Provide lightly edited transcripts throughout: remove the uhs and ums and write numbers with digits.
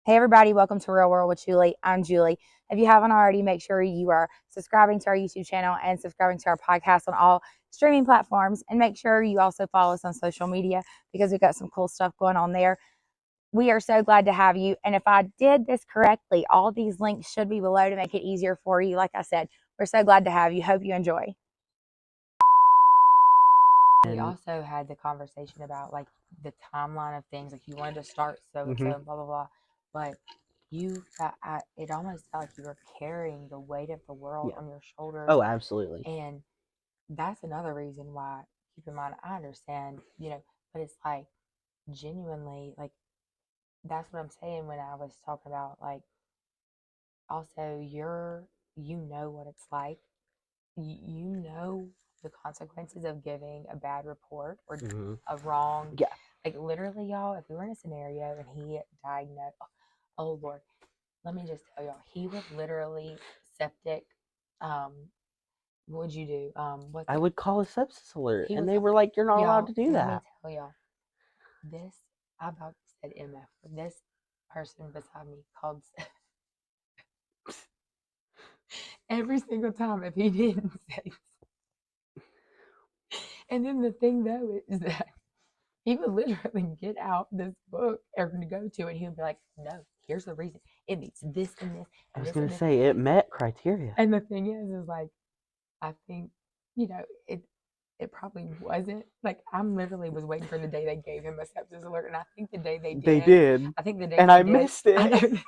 Hey everybody, welcome to Real World with Julie. I'm Julie. If you haven't already, make sure you are subscribing to our YouTube channel and subscribing to our podcast on all streaming platforms. And make sure you also follow us on social media because we've got some cool stuff going on there. We are so glad to have you. And if I did this correctly, all these links should be below to make it easier for you. Like I said, we're so glad to have you. Hope you enjoy. We also had the conversation about like the timeline of things. Like you wanted to start so and so and blah, blah, blah. But it almost felt like you were carrying the weight of the world on your shoulders. Oh, absolutely. And that's another reason why, keep in mind, I understand, but it's like genuinely, like, that's what I'm saying when I was talking about, like, also you know what it's like. You know the consequences of giving a bad report or a wrong. Yeah. Like, literally, y'all, if we were in a scenario and he diagnosed, oh Lord, let me just tell y'all, he would literally septic. What would you do? I would call a sepsis alert, and was they were like, "You're not allowed to do Let me that." tell y'all, this I about said MF. This person beside me called every single time if he didn't say. And then the thing though is that he would literally get out this book or go to it, and he would be like, "No, here's the reason. It meets this and this." I was gonna say it met criteria. And the thing is like, I think, it probably wasn't. Like, I literally was waiting for the day they gave him a sepsis alert, and I think the day they did. I think the day and they I did, missed it.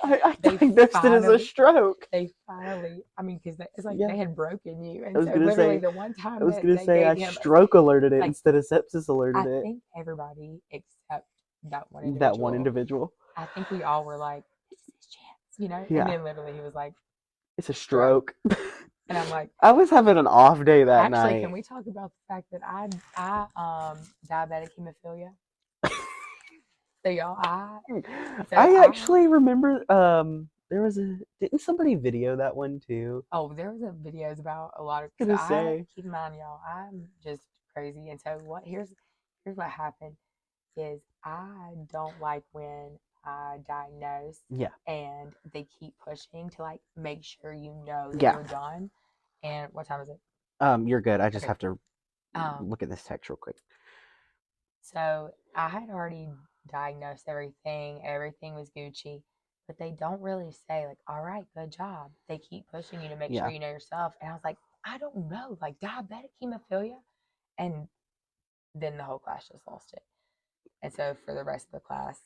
I diagnosed it as a stroke. They finally, I mean, because it's like they had broken you, and I was so gonna literally say, the one time I was that gonna they say I gave him stroke alerted it like, instead of sepsis alerted I it. think everybody except that one individual. That one individual. I think we all were like, "This is his chance," Yeah. And then literally he was like, "It's a stroke." And I'm like, I was having an off day that night. Actually, can we talk about the fact that I diabetic hemophilia? So y'all, I actually remember there was didn't somebody video that one too? Oh, there was videos about a lot of. I was gonna say. Keep in mind, y'all, I'm just crazy, and so here's what happened is I don't like when I diagnose, and they keep pushing to like make sure that you're done. And what time is it? You're good. I just have to look at this text real quick. So I had already diagnosed everything. Everything was Gucci. But they don't really say, like, all right, good job. They keep pushing you to make sure you know yourself. And I was like, I don't know, like diabetic hemophilia. And then the whole class just lost it. And so for the rest of the class,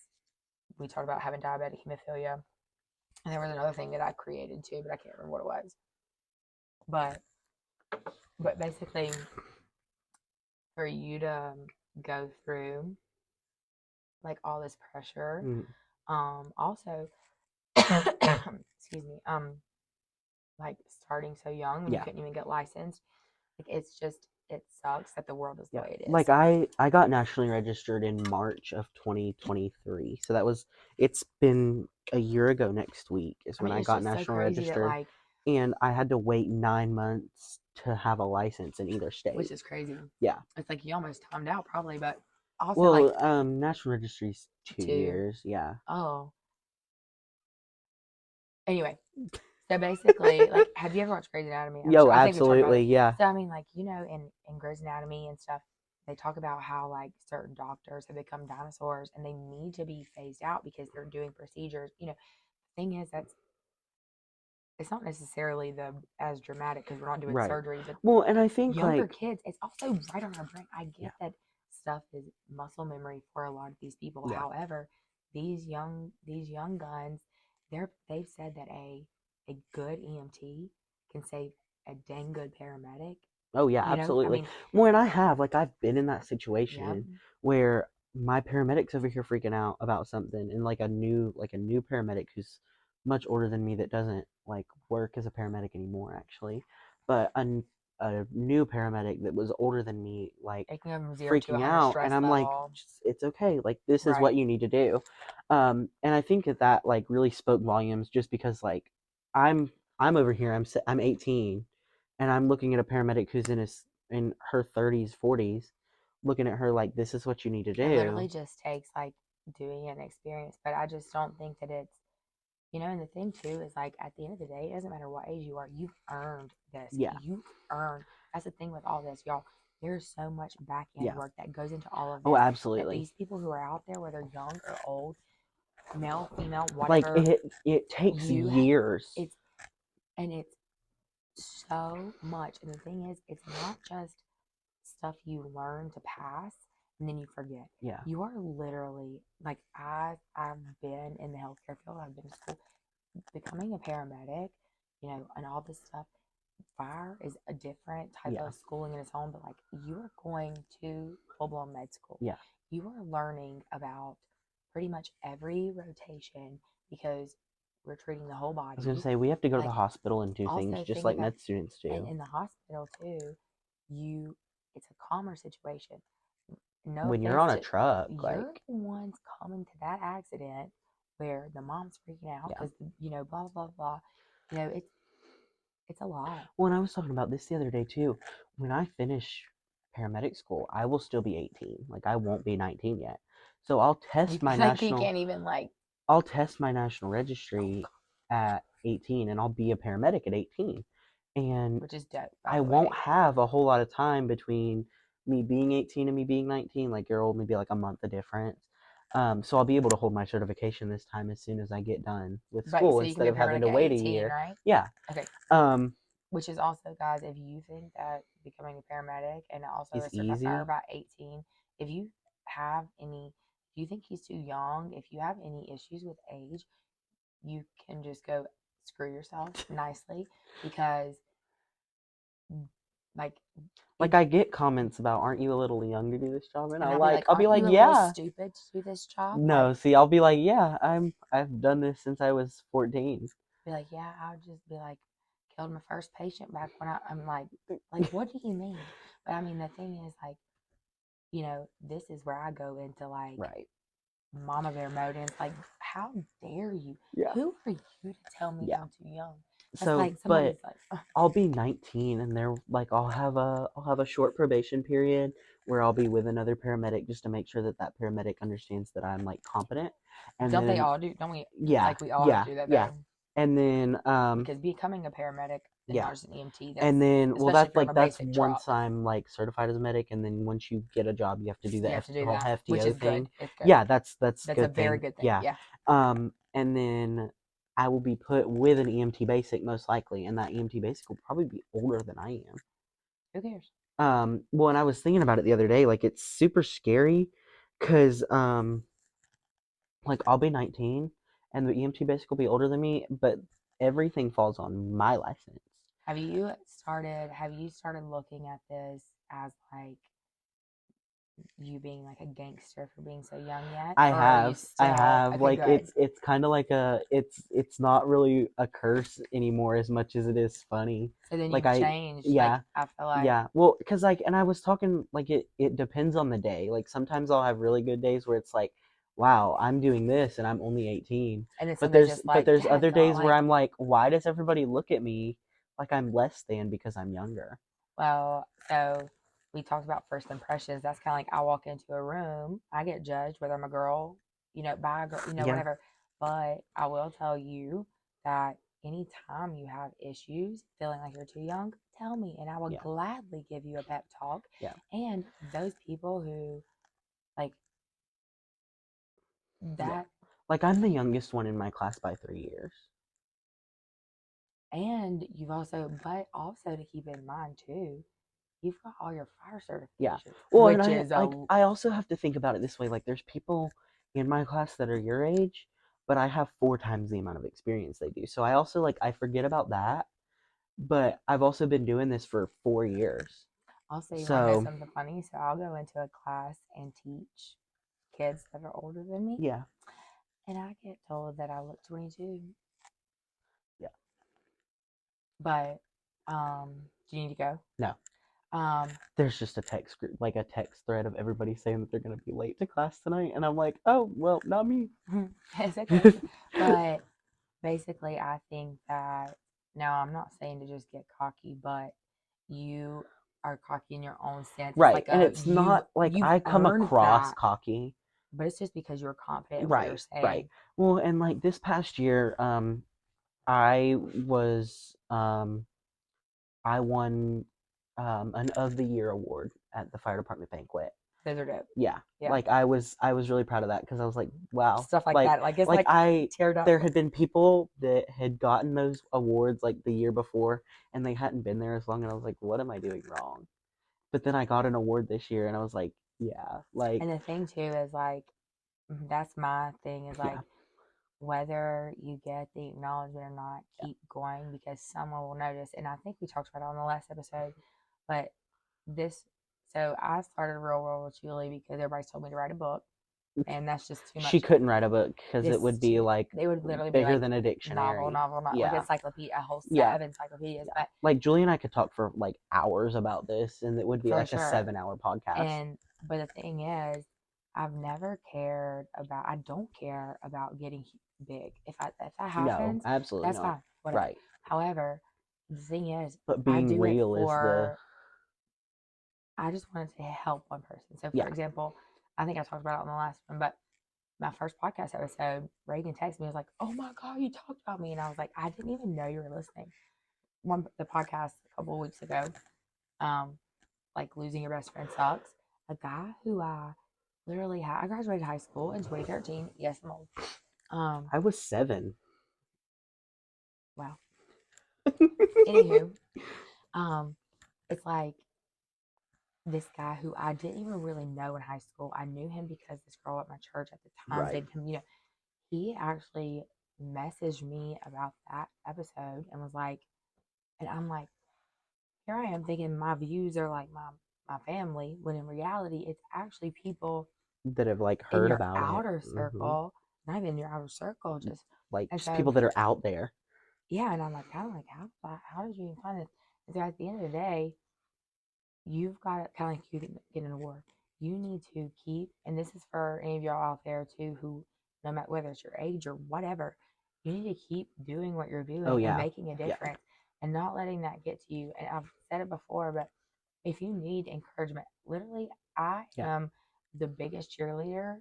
we talked about having diabetic hemophilia. And there was another thing that I created too, but I can't remember what it was. But basically, for you to go through like all this pressure, also, excuse me, like starting so young when you couldn't even get licensed, like it's just, it sucks that the world is the way it is. Like I got nationally registered in March of 2023, so it's been a year ago next week is when I got national registered, and I had to wait 9 months to have a license in either state, which is crazy. Yeah, it's like you almost timed out probably, but also national registry's 2 years. Yeah. Oh. Anyway, so basically, like, have you ever watched Grey's Anatomy? Yo, absolutely, yeah. So I mean, like, in Grey's Anatomy and stuff, they talk about how like certain doctors have become dinosaurs and they need to be phased out because they're doing procedures. The thing is that it's not necessarily as dramatic because we're not doing surgery, but and I think younger kids, it's also right on our brain. I get that stuff is muscle memory for a lot of these people. However, these young guns, they've said that a good EMT can save a dang good paramedic. Oh yeah, absolutely. And I've been in that situation where my paramedic's over here freaking out about something, and like a new paramedic who's much older than me that doesn't like work as a paramedic anymore actually, but a new paramedic that was older than me like freaking out, and I'm like, it's okay, like this is what you need to do. And I think that like really spoke volumes, just because like I'm over here, I'm 18, and I'm looking at a paramedic who's in her 30s, 40s, looking at her like, this is what you need to do. It literally just takes like doing an experience. But I just don't think that it's, and the thing too is like at the end of the day, it doesn't matter what age you are, you've earned this. Yeah. You've earned. That's the thing with all this, y'all. There's so much back end Yeah. work that goes into all of Oh, this that absolutely. these people who are out there, whether young or old, male, female, Like whatever, it takes you years. it's so much. And the thing is, it's not just stuff you learn to pass and then you forget. Yeah. You are literally like I've been in the healthcare field. I've been to school, becoming a paramedic, and all this stuff. Fire is a different type Yeah. of schooling in its own, but like you are going to full blown med school. Yeah. You are learning about pretty much every rotation because we're treating the whole I was gonna body. say we have to go to Like the hospital and do things also just think like about med students and do. in the hospital too, you it's a calmer situation. No When you're offense on a to truck, you're like the ones coming to that accident where the mom's freaking out yeah. because blah blah blah. It's a lot. Well, and I was talking about this the other day too. When I finish paramedic school, I will still be 18. Like I won't be 19 yet. So You you national can't even like I'll test my national registry at 18 and I'll be a paramedic at 18. And which is dope, by I the won't way. have a whole lot of time between me being 18 and me being 19. Like you're old, maybe like a month of difference. So I'll be able to hold my certification this time as soon as I get done with But school so you can instead be a of having paramedic to at wait a 18, year. right? Yeah. Okay. Um, Which is also, guys, if you think that becoming a paramedic and also is a certified fire easy. by 18, if you have any, if you think he's too young, if you have any issues with age, you can just go screw yourself nicely because, like, Like it, I get comments about, "Aren't you a little young to do this job?" And and I'll be like, I'll be aren't like, you a little "Yeah." stupid to do this job? Like, No, see, I'll be like, "Yeah, I've done this since I was 14." be like, yeah, I'll just be like, killed my first patient back when I'm like, what do you mean? But I mean, the thing is, like, this is where I go into like Right. mama bear mode, and it's like, how dare you? Yeah. Who are you to tell me Yeah. I'm too young? That's So, like but somebody's like, I'll be 19 and they're like I'll have a short probation period where I'll be with another paramedic just to make sure that that paramedic understands that I'm like competent. And don't they then all do? Don't we? yeah, Like we all have yeah, to do that yeah. though, And then because becoming a paramedic and yeah. not just an EMT, And that's then well especially if that's you're on like a that's basic truck, once I'm like certified as a medic and then once you get a job you have to do you have to do whole that, which FTO is good. thing. It's good. Yeah, that's That's a good very thing. good thing. Yeah. Yeah. And then I will be put with an EMT basic most likely, and that EMT basic will probably be older than I am. Who cares? Well, and I was thinking about it the other day, like it's super scary, cause like I'll be 19, and the EMT basic will be older than me, but everything falls on my license. Have you started looking at this as like you being like a gangster for being so young yet, or are you I still have okay? like Good. it's kind of like it's not really a curse anymore as much as it is funny. So then Like you've changed. Like yeah, I feel like, yeah. Well, cause like, and I was talking like it depends on the day. Like sometimes I'll have really good days where it's like, wow, I'm doing this and I'm only 18. and then somebody's just But like, there's other daggone, days where like, I'm like, why does everybody look at me like I'm less than because I'm younger? well, so we talked about first impressions. That's kind of like I walk into a room, I get judged whether I'm a girl, by a girl, Yeah, whatever. But I will tell you that anytime you have issues feeling like you're too young, tell me, and I will yeah, gladly give you a pep talk. yeah, And those people who like yeah. that, Like I'm the youngest one in my class by 3 years. and but also to keep in mind too, you've got all your fire Yeah. certifications, Well, and which is a I also have to think about it this way. Like, there's people in my class that are your age, but I have 4 times the amount of experience they do. So I also like I forget about that. But I've also been doing this for 4 years. also, you want to know So something funny? So I'll go into a class and teach kids that are older than me, yeah, and I get told that I look 22. yeah. But do you need to go? No, Um, there's just a text group, like a text thread of everybody saying that they're gonna be late to class tonight, and I'm like, oh well, not me. it's okay. But basically, I think that now I'm not saying to just get cocky, but you are cocky in your own sense. It's Right, like and a it's not like you've I come earned across that. cocky. but it's just because you're confident in what you're Right, right. saying. Well, and like this past year, I was I won an of the year award at the fire department banquet. Those are dope. Yeah. Yeah. Like I was really proud of that because I was like, wow. Stuff like that. Like, it's like I teared up. there had been people that had gotten those awards like the year before and they hadn't been there as long, and I was like, what am I doing wrong? But then I got an award this year and I was like, yeah, like And the thing too is like, that's my thing is like, yeah. whether you get the acknowledgement or not, keep going because someone will notice. And I think we talked about it on the last episode, but this, so I started Real World with Julie because everybody told me to write a book, and that's just too She much. couldn't write a book because it would be like They would literally be bigger like than a dictionary. novel, not like Yeah. encyclopedia, a whole set Yeah. of encyclopedias. Yeah. But Like Julie and I could talk for like hours about this, and it would be for like a sure. 7-hour podcast. But the thing is, I've never cared about. I don't care about getting big. If that No, happens, absolutely that's not. fine. Whatever. Right. However, the thing is, But I being do it real is the for. I just wanted to help one person. So, for yeah. example, I think I talked about it on the last one, but my first podcast episode, Reagan texted me, was like, "Oh my god, you talked about me," and I was like, "I didn't even know you were listening." The podcast a couple of weeks ago, like losing your best friend sucks. A guy who I literally had, I graduated high school in 2013. Yes, I'm old. I was 7. Wow. Anywho, it's like this guy who I didn't even really know in high school. I knew him because this girl at my church at the time Right. dated him. He actually messaged me about that episode and was like, and I'm like, here I am thinking my views are like my family, when in reality it's actually people That have like in heard your about it. outer circle, not even your outer circle, just like and just so people that are out there. yeah, and I'm like, how did you even find this? And so at the end of the day, you've got to kind of like you get an award. You need to keep, and this is for any of y'all out there too, who no matter whether it's your age or whatever, you need to keep doing what you're Oh doing and yeah. making a difference, and not letting that get to you. And I've said it before, but if you need encouragement, literally, I am the biggest cheerleader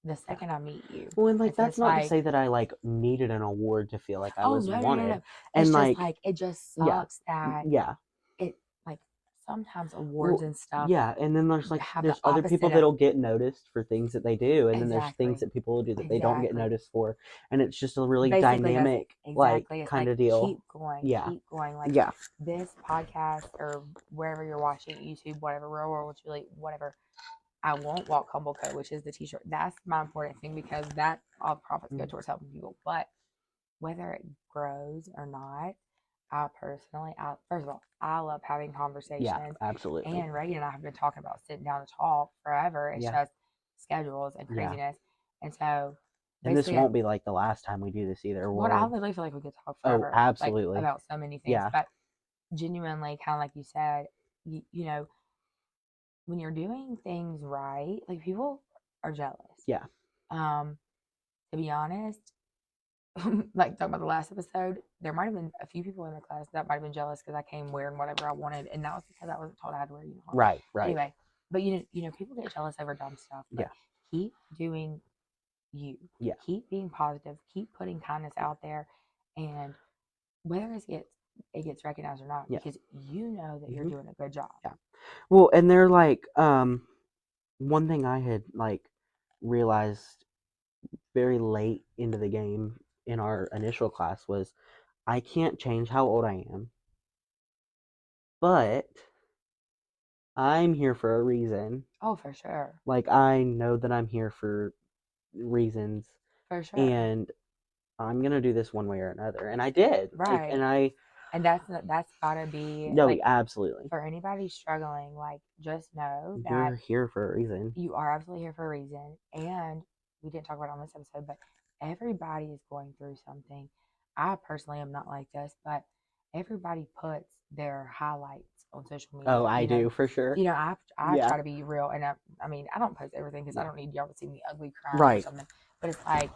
the second I meet you. Well, and like And so that's it's not to like, say that I like needed an award to feel like I oh was no, no, no, wanted. no. And It's just like like it just yeah. sucks that Yeah. it like sometimes awards Well, and stuff yeah, and then there's like have the there's other people opposite of that'll get noticed for things that they do, and then there's things exactly. that people will do that they don't get Exactly. noticed for, and it's just a really Basically, that's dynamic like exactly. It's kind like of deal. keep going, Yeah. keep going. Like Yeah. this podcast or wherever you're watching, YouTube, whatever, Real World, which really whatever. I won't walk humble co, which is the t-shirt. That's my important thing because that all the profits go towards helping people. But whether it grows or not, I personally, first of all, I love having Yeah, conversations. absolutely. And Reagan and I have been talking about sitting down to talk forever. It's Yeah. just schedules and Yeah. craziness. And so And this basically, won't be like the last time we do this either. what I We'll literally feel like we could talk oh, forever, like absolutely. about so many things. Yeah. But genuinely, kind of like you said, you know, when you're doing things right, like people are jealous. Yeah. To be honest, like talking about the last episode, there might have been a few people in the class that might have been jealous because I came wearing whatever I wanted, and that was because I wasn't told I had to wear a uniform. Right, right. Anyway, but people get jealous over dumb stuff. But Yeah. keep doing you. Yeah. Keep being positive. Keep putting kindness out there, and whether it gets recognized or not, Yeah. because you know that you're doing a good job. Yeah. Well, and they're like one thing I had like realized very late into the game in our initial class was I can't change how old I am, but I'm here for a reason. Oh, for sure. Like I know that I'm here for reasons, For sure. and I'm gonna do this one way or another, and I did. Right. And that's gotta be no, like absolutely. for anybody struggling. Like just know that You're here for a reason. you are absolutely here for a reason. And we didn't talk about it on this episode, but everybody is going through something. I personally am not like this, but everybody puts their highlights on social media. Oh, I do for sure. I try to be real, and I mean, I don't post everything because I don't need y'all to see me ugly crying or something. But it's like,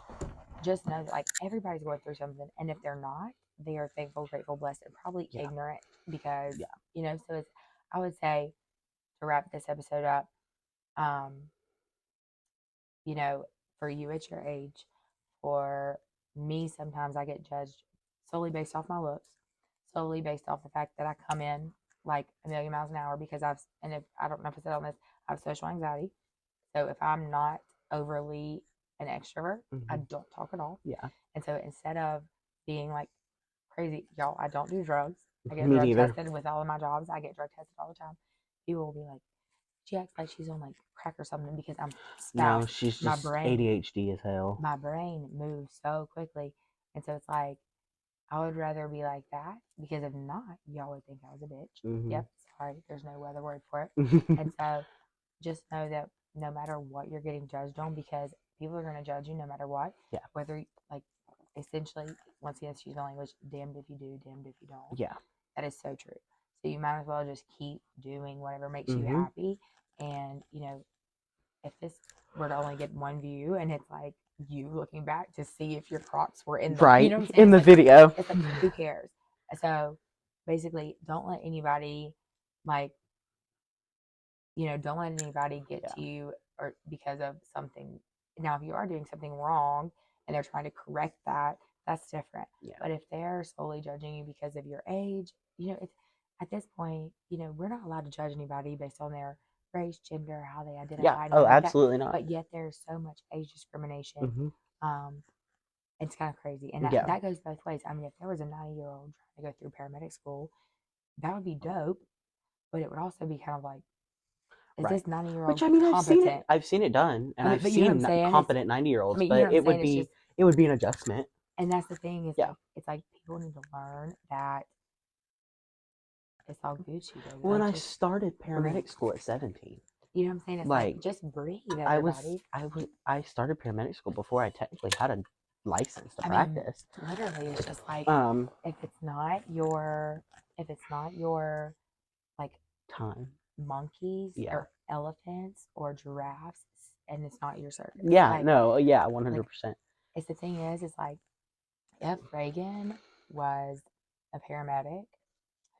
just know that like everybody's going through something, and if they're not, they are thankful, grateful, blessed, and probably ignorant because So it's, I would say, to wrap this episode up, you know, for you at your age, for me, sometimes I get judged solely based off my looks, solely based off the fact that I come in like a million miles an hour because and if I don't know if I said on this, I have social anxiety. So if I'm not overly an extrovert, I don't talk at all. Yeah. And so instead of being like crazy, y'all, I don't do drugs. I get Me drug neither. tested with all of my jobs. I get drug tested all the time. People will be like, she acts like she's on like crack or something because I'm No, fast. she's My just brain, ADHD as hell. my brain moves so quickly. And so it's like, I would rather be like that because if not, y'all would think I was a bitch. Yep, sorry, there's no other word for it. And so just know that no matter what you're getting judged on, because people are going to judge you no matter what. Yeah. Whether, like, essentially, once again, excuse my language, damned if you do, damned if you don't. Yeah. That is so true. So you might as well just keep doing whatever makes you happy. And, you know, if this were to only get one view and it's like you looking back to see if your Crocs were in the, right, you know what I'm saying? In the like, video. It's like, who cares? So basically, don't let anybody, like, you know, don't let anybody get to you or because of something. Now, if you are doing something wrong and they're trying to correct that, that's different. Yeah. But if they're solely judging you because of your age, you know, it's at this point, you know, we're not allowed to judge anybody based on their race, gender, how they identify. Oh, like absolutely that. not. But yet there's so much age discrimination. It's kind of crazy. And that goes both ways. I mean, if there was a 90-year-old trying to go through paramedic school, that would be dope. But it would also be kind of like, is this 90-year-old Which, I mean, competent? I've seen it done, and I've but you know what I'm seen saying? competent 90-year-olds, I mean, you know but what I'm saying? it would be an adjustment. And that's the thing is Yeah. like, it's like people need to learn that it's all Gucci, baby. When Like, I started paramedic school at 17, you know what I'm saying? It's like just breathe, everybody. I started paramedic school before I technically had a license to practice. Literally, it's just like if it's not your like time monkeys or elephants or giraffes, and it's not your circus. Yeah, like, 100%. It's the thing is, it's like if Reagan was a paramedic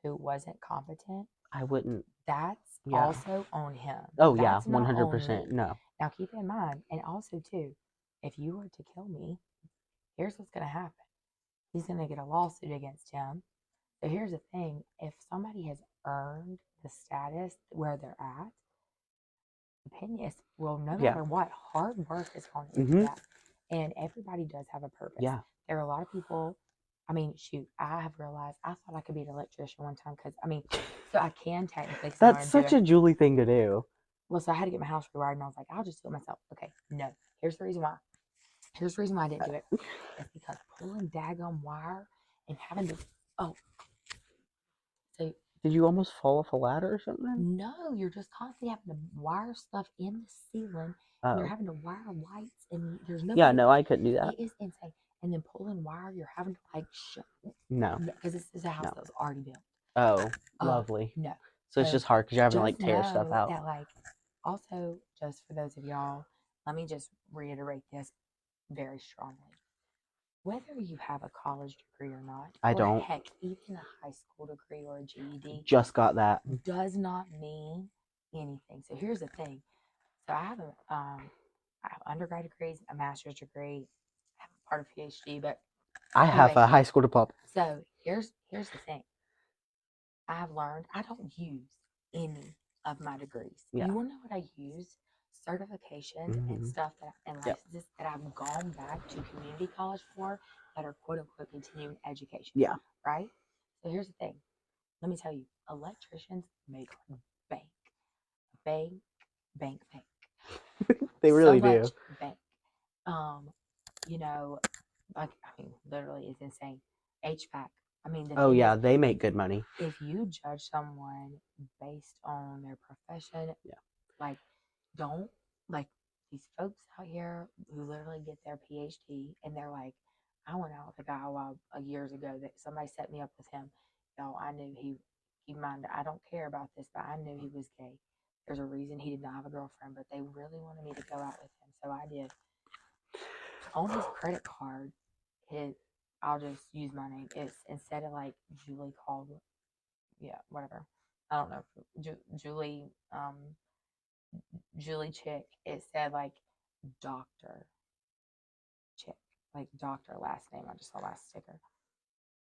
who wasn't competent, I wouldn't. That's also on him. Oh, that's 100%. No. Now keep in mind, and also too, if you were to kill me, here's what's going to happen. He's going to get a lawsuit against him. So here's the thing: if somebody has earned the status where they're at, opinion is, well, no matter what, hard work is going into that, and everybody does have a purpose. Yeah. There are a lot of people. I mean, shoot, I have realized I thought I could be an electrician one time because, I mean, so I can technically. That's such a Julie thing to do. Well, so I had to get my house rewired, and I was like, I'll just do it myself. Okay, no. Here's the reason why. Here's the reason why I didn't do it. It's because pulling daggum wire and having to. Oh. So. Did you almost fall off a ladder or something? No, you're just constantly having to wire stuff in the ceiling. And you're having to wire lights, and there's no. Yeah, no, I couldn't do that. It is insane. And then pulling wire, you're having to like No, because this is a house that was already built. Oh, lovely. No, so it's just hard because you're having to like tear stuff out. That, like, also, just for those of y'all, let me just reiterate this very strongly. Whether you have a college degree or not, I don't. Heck, even a high school degree or a GED, just got that, does not mean anything. So here's the thing. So I have undergrad degrees, a master's degree, I have a part of PhD, but I have a high school diploma. So here's the thing. I have learned I don't use any of my degrees. You want to know what I use? Certifications and stuff and licenses that I've gone back to community college for that are quote unquote continuing education. Yeah. Right? So here's the thing. Let me tell you, electricians make bank. Bank. They really do. Bank. You know, like, I mean, literally it's insane. HVAC. I mean, they make good money. If you judge someone based on their profession, like, don't, like, these folks out here who literally get their PhD and they're like, I went out with a guy years ago that somebody set me up with him. I knew keep in mind, I don't care about this, but I knew he was gay. There's a reason he did not have a girlfriend, but they really wanted me to go out with him, so I did. On his credit card, I'll just use my name. It's instead of like Julie Caldwell, whatever. I don't know, Julie Chick. It said like Doctor Chick, like doctor last name. I just saw last sticker.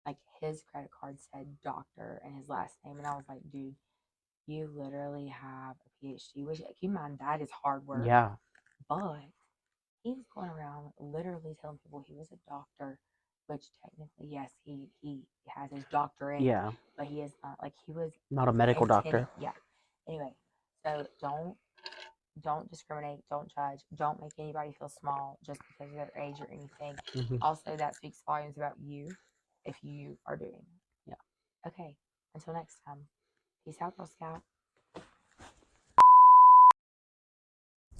Like his credit card said doctor and his last name, and I was like, dude, you literally have a PhD. Which keep in mind that is hard work. Yeah. But he was going around literally telling people he was a doctor, which technically, yes, he has his doctorate. Yeah. But he is not, like, he was not a medical doctor. Yeah. Anyway, so don't discriminate, don't judge, don't make anybody feel small just because of their age or anything. Also, that speaks volumes about you if you are doing it. Yeah. Okay. Until next time. Peace out, Girl Scout.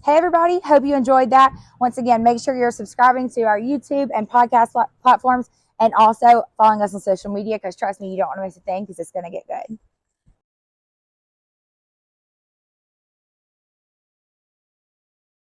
Hey everybody, hope you enjoyed that. Once again, make sure you're subscribing to our YouTube and podcast platforms, and also following us on social media, because trust me, you don't want to miss a thing, because it's going to get good.